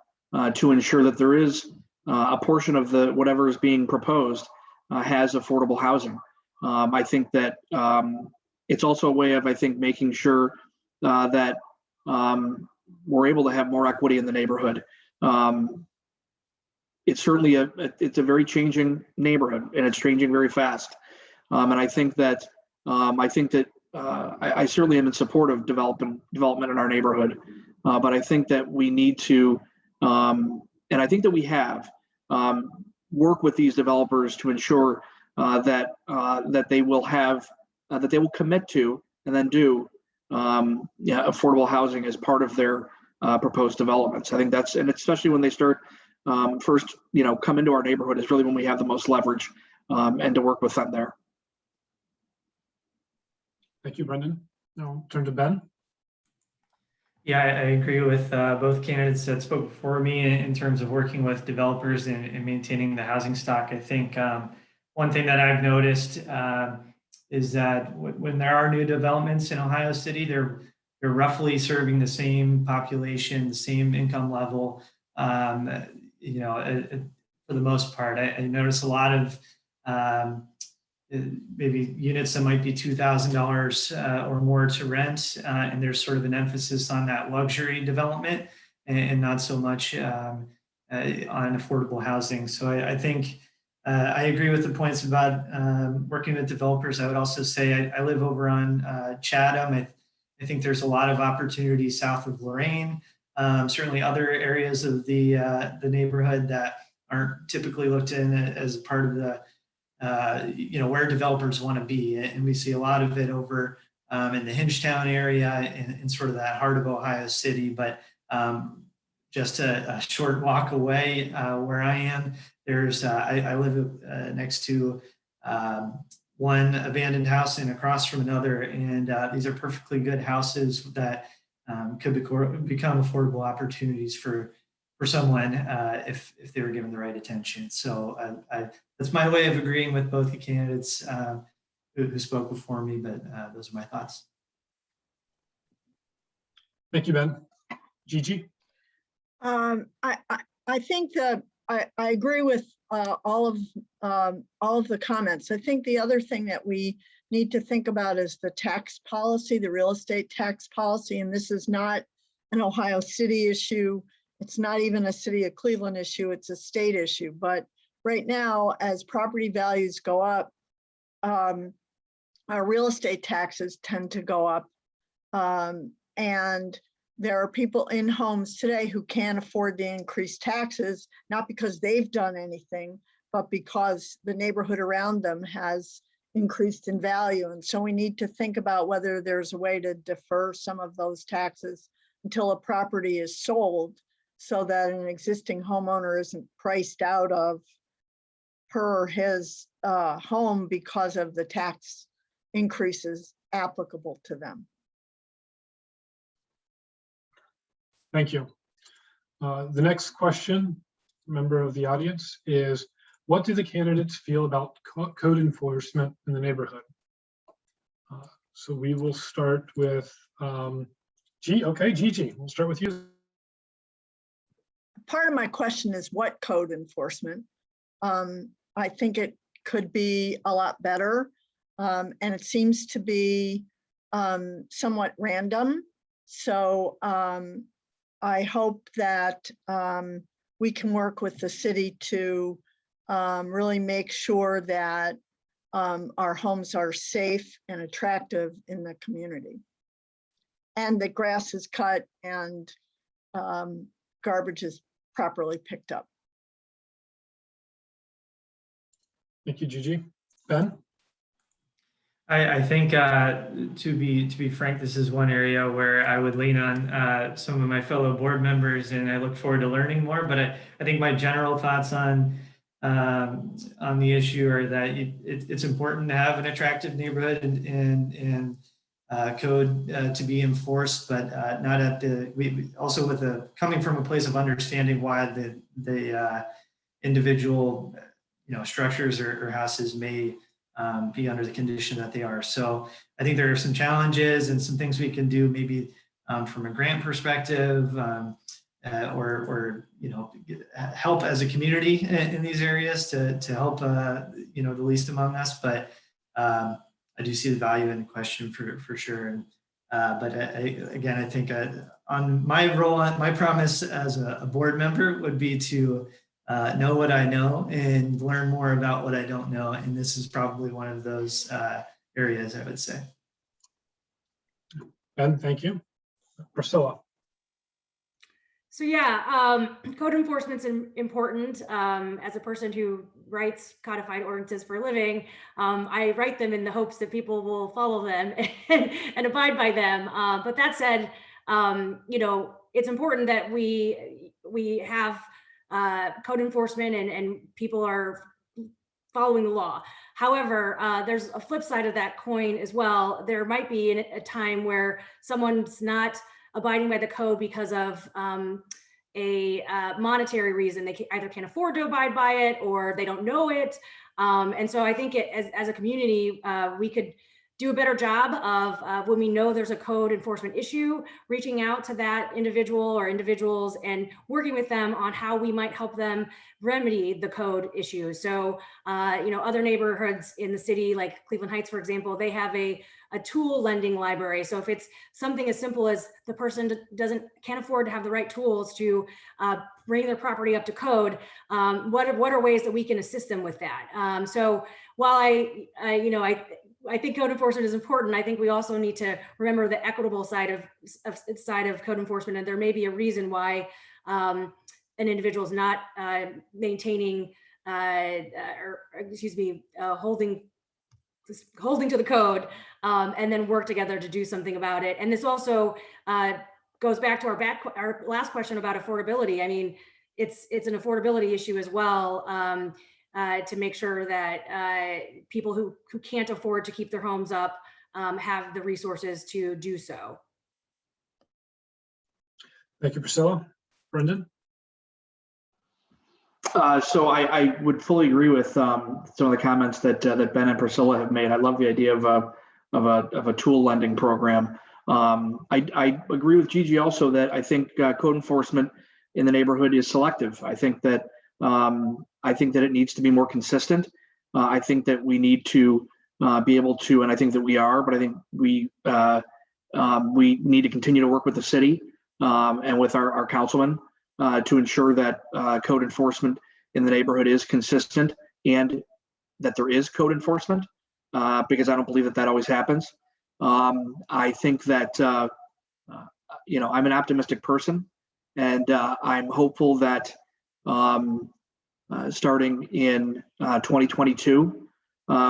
to ensure that there is a portion of whatever is being proposed has affordable housing. I think that it's also a way of, I think, making sure that we're able to have more equity in the neighborhood. It's certainly it's a very changing neighborhood, and it's changing very fast. And I think that I certainly am in support of development in our neighborhood. But I think that we need to, and I think that we have, work with these developers to ensure that they will have, that they will commit to and then do affordable housing as part of their proposed developments. I think that's, and especially when they start first, come into our neighborhood is really when we have the most leverage, and to work with them there. Thank you, Brendan. Now turn to Ben. Yeah, I agree with both candidates that spoke before me in terms of working with developers and maintaining the housing stock. I think one thing that I've noticed is that when there are new developments in Ohio City, they're roughly serving the same population, the same income level. For the most part, I notice a lot of maybe units that might be $2,000 or more to rent, and there's sort of an emphasis on that luxury development and not so much on affordable housing. So I think I agree with the points about working with developers. I would also say I live over on Chatham. I think there's a lot of opportunity south of Lorain. Certainly other areas of the neighborhood that aren't typically looked in as a part of the where developers want to be. And we see a lot of it over in the Hingetown area in sort of that heart of Ohio City. But just a short walk away where I am, there's I live next to one abandoned house and across from another. And these are perfectly good houses that could become affordable opportunities for someone if they were given the right attention. So that's my way of agreeing with both the candidates who spoke before me, but those are my thoughts. Thank you, Ben. Gigi? I think that I agree with all of the comments. I think the other thing that we need to think about is the tax policy, the real estate tax policy, and this is not an Ohio City issue. It's not even a city of Cleveland issue, it's a state issue. But right now, as property values go up, our real estate taxes tend to go up. And there are people in homes today who can't afford the increased taxes, not because they've done anything, but because the neighborhood around them has increased in value. And so we need to think about whether there's a way to defer some of those taxes until a property is sold, so that an existing homeowner isn't priced out of her or his home because of the tax increases applicable to them. Thank you. The next question, member of the audience, is what do the candidates feel about code enforcement in the neighborhood? So we will start with Gigi, we'll start with you. Part of my question is what code enforcement? I think it could be a lot better, and it seems to be somewhat random. So I hope that we can work with the city to really make sure that our homes are safe and attractive in the community, and that grass is cut and garbage is properly picked up. Thank you, Gigi. Ben? I think to be frank, this is one area where I would lean on some of my fellow board members, and I look forward to learning more. But I think my general thoughts on the issue are that it's important to have an attractive neighborhood and code to be enforced, but not at the also with coming from a place of understanding why the individual structures or houses may be under the condition that they are. So I think there are some challenges and some things we can do maybe from a grant perspective, or help as a community in these areas to help the least among us. But I do see the value in the question for sure. And but again, I think on my role, my promise as a board member would be to know what I know and learn more about what I don't know. And this is probably one of those areas, I would say. Ben, thank you. Priscilla. So yeah, code enforcement's important. As a person who writes codified ordinances for a living, I write them in the hopes that people will follow them and abide by them. But that said, it's important that we have code enforcement and people are following the law. However, there's a flip side of that coin as well. There might be a time where someone's not abiding by the code because of a monetary reason. They either can't afford to abide by it or they don't know it. And so I think as a community, we could do a better job of when we know there's a code enforcement issue, reaching out to that individual or individuals and working with them on how we might help them remedy the code issue. So, other neighborhoods in the city, like Cleveland Heights, for example, they have a tool lending library. So if it's something as simple as the person can't afford to have the right tools to bring their property up to code, what are ways that we can assist them with that? So while I think code enforcement is important, I think we also need to remember the equitable side of code enforcement, and there may be a reason why an individual is not maintaining holding to the code, and then work together to do something about it. And this also goes back to our last question about affordability. I mean, it's an affordability issue as well, to make sure that people who can't afford to keep their homes up have the resources to do so. Thank you, Priscilla. Brendan? So I would fully agree with some of the comments that Ben and Priscilla have made. I love the idea of a tool lending program. I agree with GiGi also that I think code enforcement in the neighborhood is selective. I think that it needs to be more consistent. I think that we need to be able to, and I think that we are, but I think we need to continue to work with the city and with our councilmen to ensure that code enforcement in the neighborhood is consistent and that there is code enforcement, because I don't believe that always happens. I think that, I'm an optimistic person, and I'm hopeful that starting in 2022,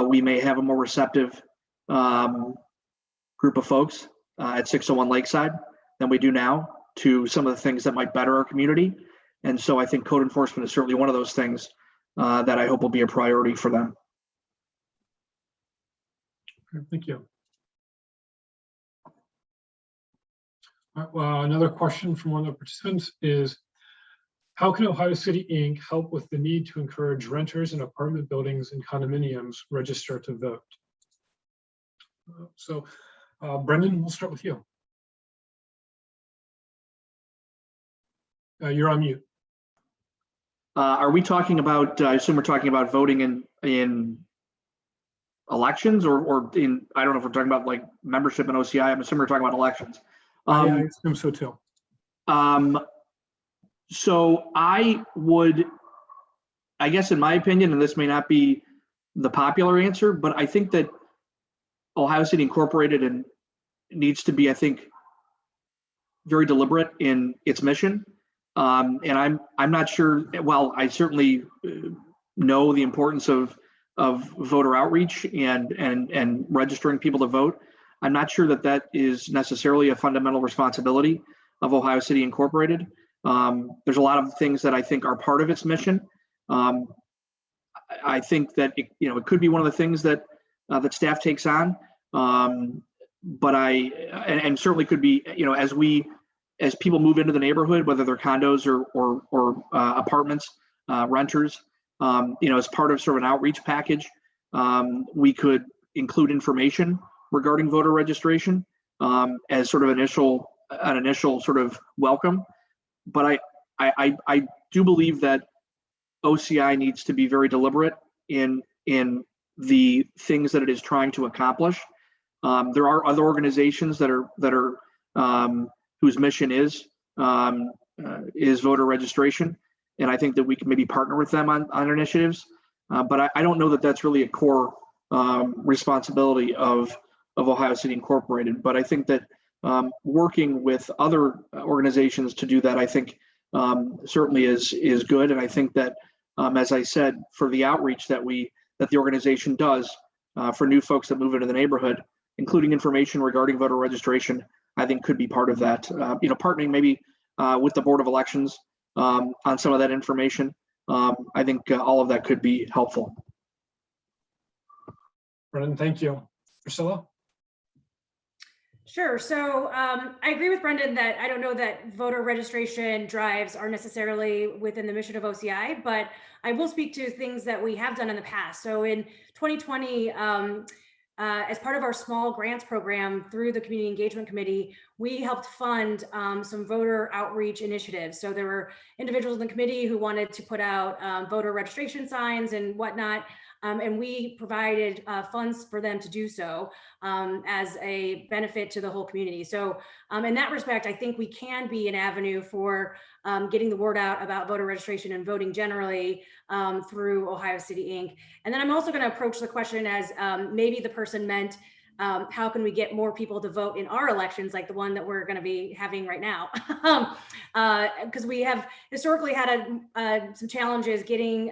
we may have a more receptive group of folks at 601 Lakeside than we do now to some of the things that might better our community. And so I think code enforcement is certainly one of those things that I hope will be a priority for them. Okay, thank you. All right, well, another question from one of the participants is, how can Ohio City Inc. help with the need to encourage renters in apartment buildings and condominiums register to vote? So Brendan, we'll start with you. You're on mute. Are we talking about, I assume we're talking about voting in elections or in, I don't know if we're talking about like membership in OCI. I'm assuming we're talking about elections. Yeah, I assume so too. So I guess in my opinion, and this may not be the popular answer, but I think that Ohio City Incorporated needs to be, I think, very deliberate in its mission. And I'm not sure, well, I certainly know the importance of voter outreach and registering people to vote. I'm not sure that is necessarily a fundamental responsibility of Ohio City Incorporated. There's a lot of things that I think are part of its mission. I think that it could be one of the things that staff takes on, but and certainly could be as people move into the neighborhood, whether they're condos or apartments, renters, as part of sort of an outreach package, we could include information regarding voter registration as sort of an initial sort of welcome. But I do believe that OCI needs to be very deliberate in the things that it is trying to accomplish. There are other organizations that are whose mission is voter registration, and I think that we can maybe partner with them on initiatives. But I don't know that that's really a core responsibility of Ohio City Incorporated. But I think that working with other organizations to do that, I think certainly is good. And I think that, as I said, for the outreach that the organization does for new folks that move into the neighborhood, including information regarding voter registration, I think could be part of that. Partnering maybe with the Board of Elections on some of that information. I think all of that could be helpful. Brendan, thank you. Priscilla? Sure. So I agree with Brendan that I don't know that voter registration drives are necessarily within the mission of OCI, but I will speak to things that we have done in the past. So in 2020, as part of our small grants program through the Community Engagement Committee, we helped fund some voter outreach initiatives. So there were individuals in the committee who wanted to put out voter registration signs and whatnot. And we provided funds for them to do so as a benefit to the whole community. So in that respect, I think we can be an avenue for getting the word out about voter registration and voting generally through Ohio City Inc. And then I'm also going to approach the question as maybe the person meant, how can we get more people to vote in our elections, like the one that we're going to be having right now? Because we have historically had some challenges getting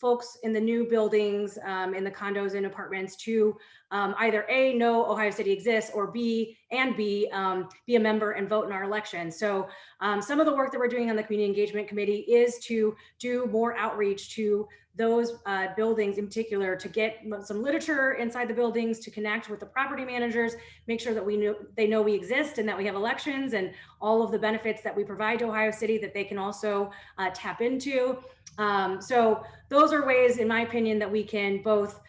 folks in the new buildings, in the condos and apartments to either A, know Ohio City exists, or B, be a member and vote in our elections. So some of the work that we're doing on the Community Engagement Committee is to do more outreach to those buildings in particular, to get some literature inside the buildings, to connect with the property managers, make sure that they know we exist and that we have elections and all of the benefits that we provide to Ohio City that they can also tap into. So those are ways, in my opinion, that we can both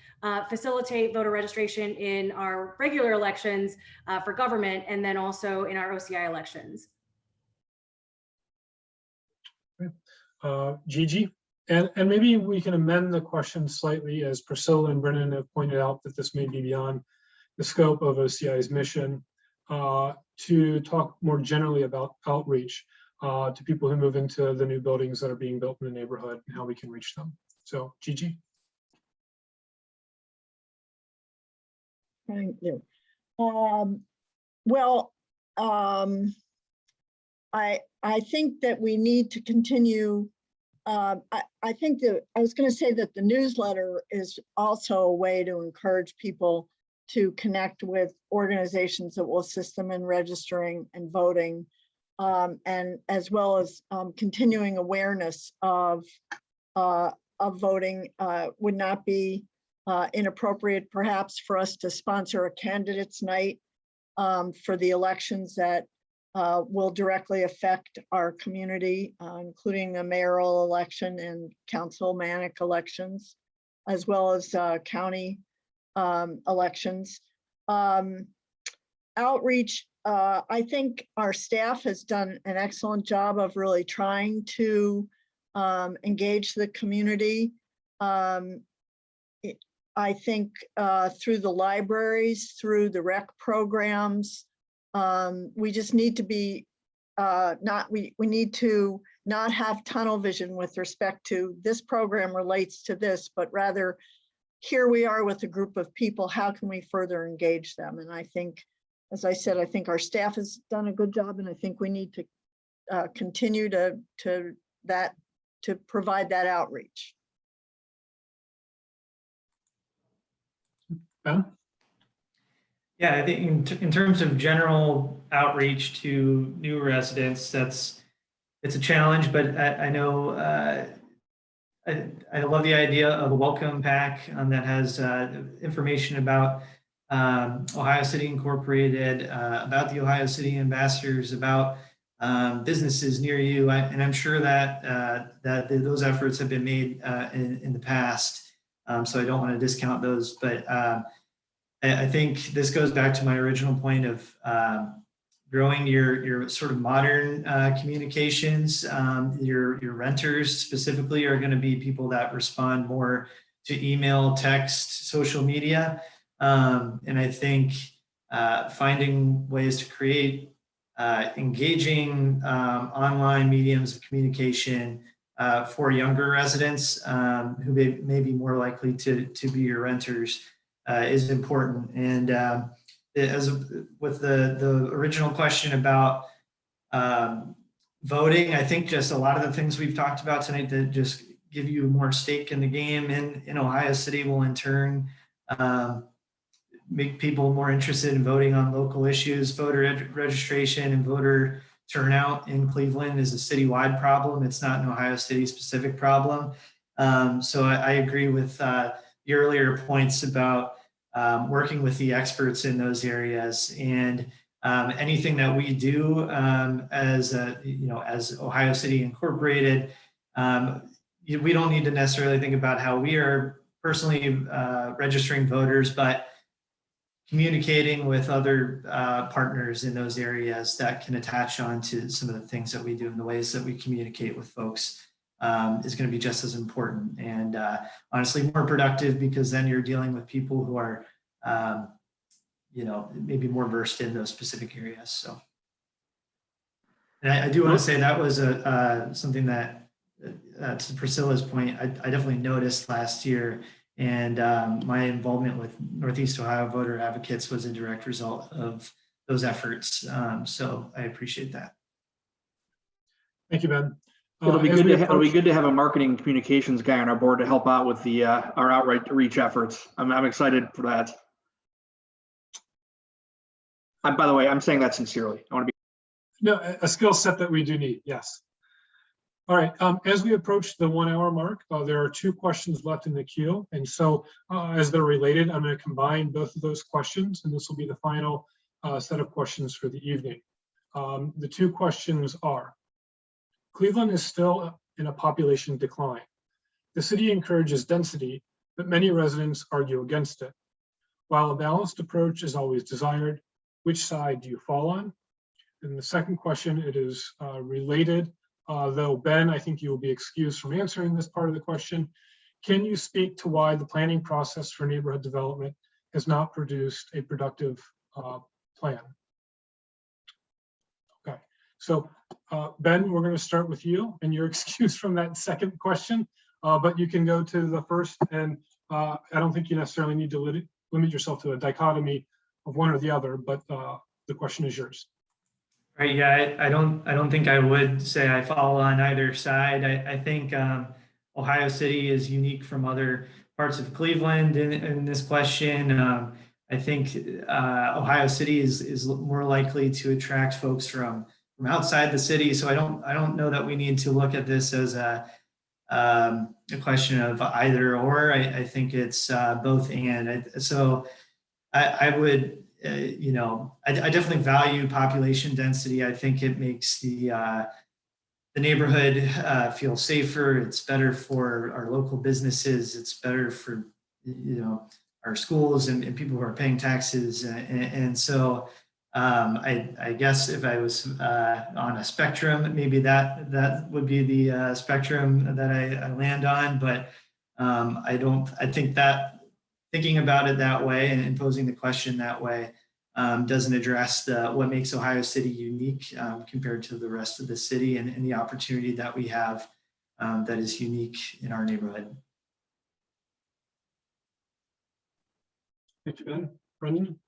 facilitate voter registration in our regular elections for government, and then also in our OCI elections. GiGi, and maybe we can amend the question slightly, as Priscilla and Brendan have pointed out that this may be beyond the scope of OCI's mission, to talk more generally about outreach to people who move into the new buildings that are being built in the neighborhood and how we can reach them. So, GiGi. Thank you. I think that we need to continue. I think that I was going to say that the newsletter is also a way to encourage people to connect with organizations that will assist them in registering and voting, and as well as continuing awareness of voting. Would not be inappropriate perhaps for us to sponsor a candidates night for the elections that will directly affect our community, including the mayoral election and councilmanic elections, as well as county elections. Outreach, I think our staff has done an excellent job of really trying to engage the community. I think through the libraries, through the rec programs, we just need to be we need to not have tunnel vision with respect to this program relates to this, but rather here we are with a group of people, how can we further engage them? And I think, as I said, I think our staff has done a good job, and I think we need to continue to provide that outreach. Ben? Yeah, I think in terms of general outreach to new residents, it's a challenge, but I know I love the idea of a welcome pack that has information about Ohio City Incorporated, about the Ohio City ambassadors, about businesses near you, and I'm sure that those efforts have been made in the past. So I don't want to discount those, but I think this goes back to my original point of growing your sort of modern communications. Your renters specifically are going to be people that respond more to email, text, social media. And I think finding ways to create engaging online mediums of communication for younger residents who may be more likely to be your renters is important. And with the original question about voting, I think just a lot of the things we've talked about tonight that just give you more stake in the game in Ohio City will in turn make people more interested in voting on local issues. Voter registration and voter turnout in Cleveland is a citywide problem. It's not an Ohio City specific problem. So I agree with the earlier points about working with the experts in those areas, and anything that we do as Ohio City Incorporated, we don't need to necessarily think about how we are personally registering voters, but communicating with other partners in those areas that can attach on to some of the things that we do and the ways that we communicate with folks is going to be just as important and honestly more productive, because then you're dealing with people who are maybe more versed in those specific areas. So, and I do want to say that was something that to Priscilla's point, I definitely noticed last year. And my involvement with Northeast Ohio Voter Advocates was a direct result of those efforts. So I appreciate that. Thank you, Ben. It'll be good to have a marketing communications guy on our board to help out with the our outreach efforts. I'm excited for that. By the way, I'm saying that sincerely. I want to be a skill set that we do need. Yes. All right, as we approach the 1 hour mark, there are 2 questions left in the queue. And so as they're related, I'm going to combine both of those questions, and this will be the final set of questions for the evening. The 2 questions are, Cleveland is still in a population decline. The city encourages density, but many residents argue against it. While a balanced approach is always desired, which side do you fall on? And the second question, it is related. Though Ben, I think you will be excused from answering this part of the question. Can you speak to why the planning process for neighborhood development has not produced a productive plan? Okay, so Ben, we're going to start with you, and you're excused from that second question, but you can go to the first, and I don't think you necessarily need to limit yourself to a dichotomy of one or the other, but the question is yours. Right. Yeah, I don't think I would say I fall on either side. I think Ohio City is unique from other parts of Cleveland in this question. I think Ohio City is more likely to attract folks from outside the city. So I don't know that we need to look at this as a question of either or. I think it's both and. So I would. I definitely value population density. I think it makes the neighborhood feel safer. It's better for our local businesses. It's better for our schools and people who are paying taxes. And so I guess if I was on a spectrum, maybe that would be the spectrum that I land on. But I think that thinking about it that way and posing the question that way doesn't address what makes Ohio City unique compared to the rest of the city and the opportunity that we have that is unique in our neighborhood. Thank you, Ben. Brendan?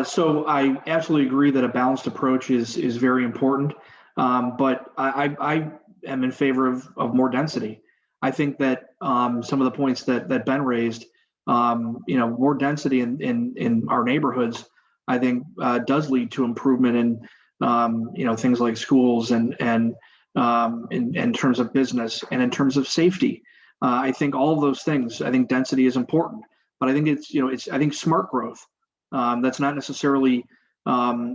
So I absolutely agree that a balanced approach is very important, but I am in favor of more density. I think that some of the points that Ben raised, more density in our neighborhoods, I think does lead to improvement in things like schools and in terms of business and in terms of safety. I think all of those things. I think density is important, but I think it's I think smart growth. That's not necessarily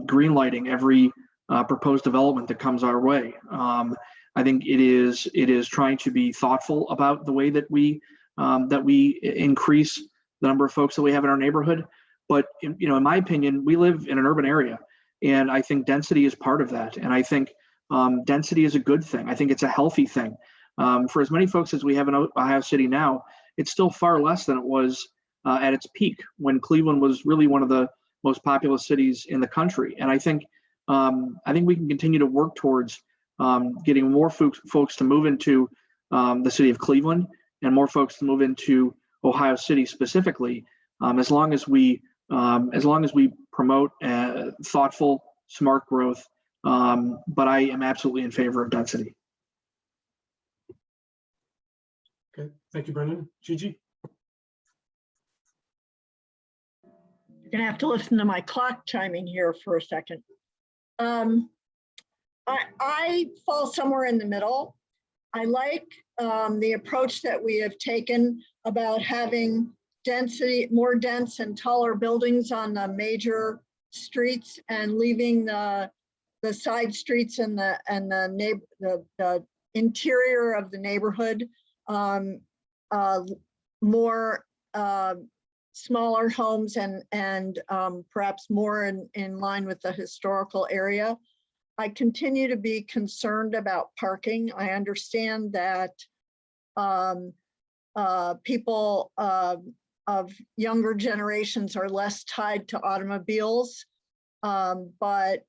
green lighting every proposed development that comes our way. I think it is trying to be thoughtful about the way that we increase the number of folks that we have in our neighborhood. But in my opinion, we live in an urban area, and I think density is part of that. And I think density is a good thing. I think it's a healthy thing. For as many folks as we have in Ohio City now, it's still far less than it was at its peak when Cleveland was really one of the most populous cities in the country. And I think we can continue to work towards getting more folks to move into the city of Cleveland and more folks to move into Ohio City specifically, as long as we promote thoughtful, smart growth. But I am absolutely in favor of density. Okay, thank you, Brendan. GiGi? You're gonna have to listen to my clock chiming here for a second. I fall somewhere in the middle. I like the approach that we have taken about having density, more dense and taller buildings on the major streets and leaving the side streets and the interior of the neighborhood more smaller homes and perhaps more in line with the historical area. I continue to be concerned about parking. I understand that people of younger generations are less tied to automobiles, but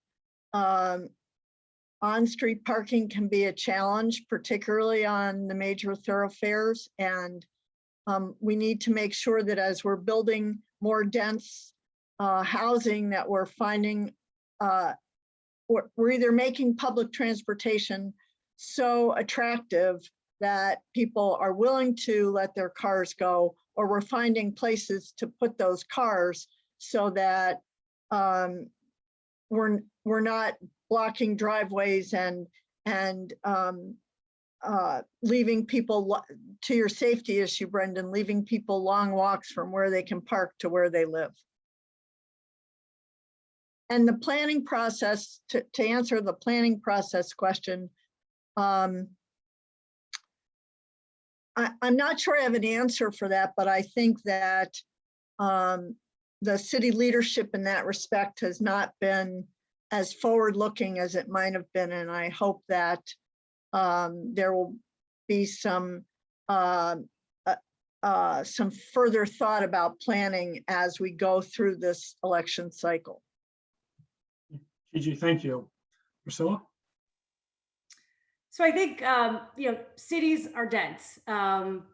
on-street parking can be a challenge, particularly on the major thoroughfares. And we need to make sure that as we're building more dense housing, that we're finding, we're either making public transportation so attractive that people are willing to let their cars go, or we're finding places to put those cars so that we're not blocking driveways and leaving people, to your safety issue, Brendan, leaving people long walks from where they can park to where they live. And the planning process, to answer the planning process question, I'm not sure I have an answer for that, but I think that the city leadership in that respect has not been as forward-looking as it might have been, and I hope that there will be some further thought about planning as we go through this election cycle. GiGi, thank you. Priscilla? So I think, cities are dense.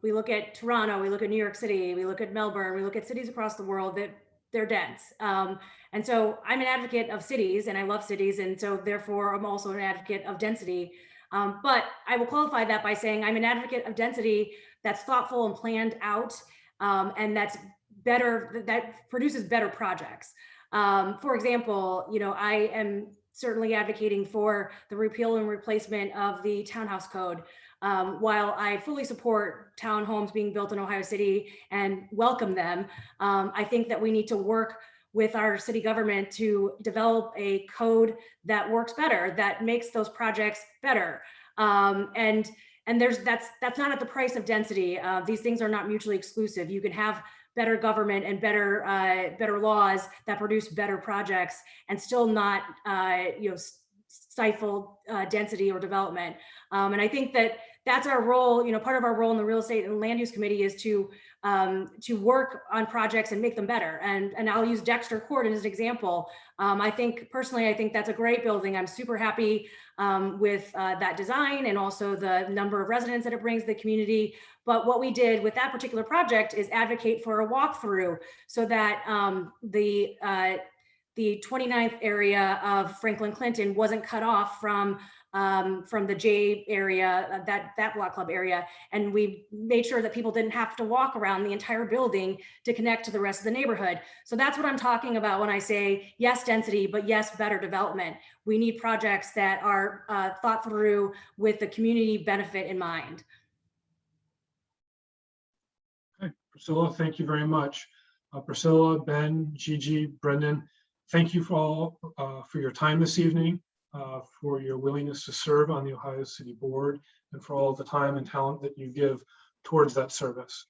We look at Toronto, we look at New York City, we look at Melbourne, we look at cities across the world that they're dense. And so I'm an advocate of cities and I love cities. And so therefore I'm also an advocate of density. But I will qualify that by saying I'm an advocate of density that's thoughtful and planned out, and that's better, that produces better projects. For example, I am certainly advocating for the repeal and replacement of the townhouse code. While I fully support townhomes being built in Ohio City and welcome them, I think that we need to work with our city government to develop a code that works better, that makes those projects better. And that's not at the price of density. These things are not mutually exclusive. You can have better government and better laws that produce better projects and still not stifle density or development. And I think that that's our role. Part of our role in the Real Estate and Land Use Committee is to work on projects and make them better. And I'll use Dexter Court as an example. I think that's a great building. I'm super happy with that design and also the number of residents that it brings to the community. But what we did with that particular project is advocate for a walkthrough so that the 29th area of Franklin Clinton wasn't cut off from the J area, that block club area. And we made sure that people didn't have to walk around the entire building to connect to the rest of the neighborhood. So that's what I'm talking about when I say yes, density, but yes, better development. We need projects that are thought through with the community benefit in mind. Okay, Priscilla, thank you very much. Priscilla, Ben, GiGi, Brendan, thank you for all for your time this evening. for your willingness to serve on the Ohio City Board and for all the time and talent that you give towards that service.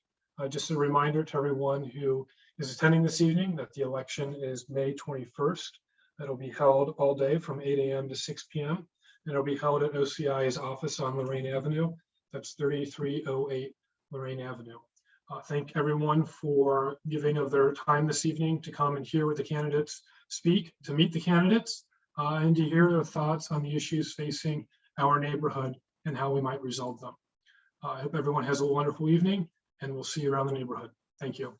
Just a reminder to everyone who is attending this evening that the election is May 21st. That'll be held all day from 8 a.m. to 6 p.m. And it'll be held at OCI's office on Lorain Avenue. That's 3308 Lorain Avenue. Thank everyone for giving of their time this evening to come and hear what the candidates speak, to meet the candidates, and to hear their thoughts on the issues facing our neighborhood and how we might resolve them. I hope everyone has a wonderful evening, and we'll see you around the neighborhood. Thank you.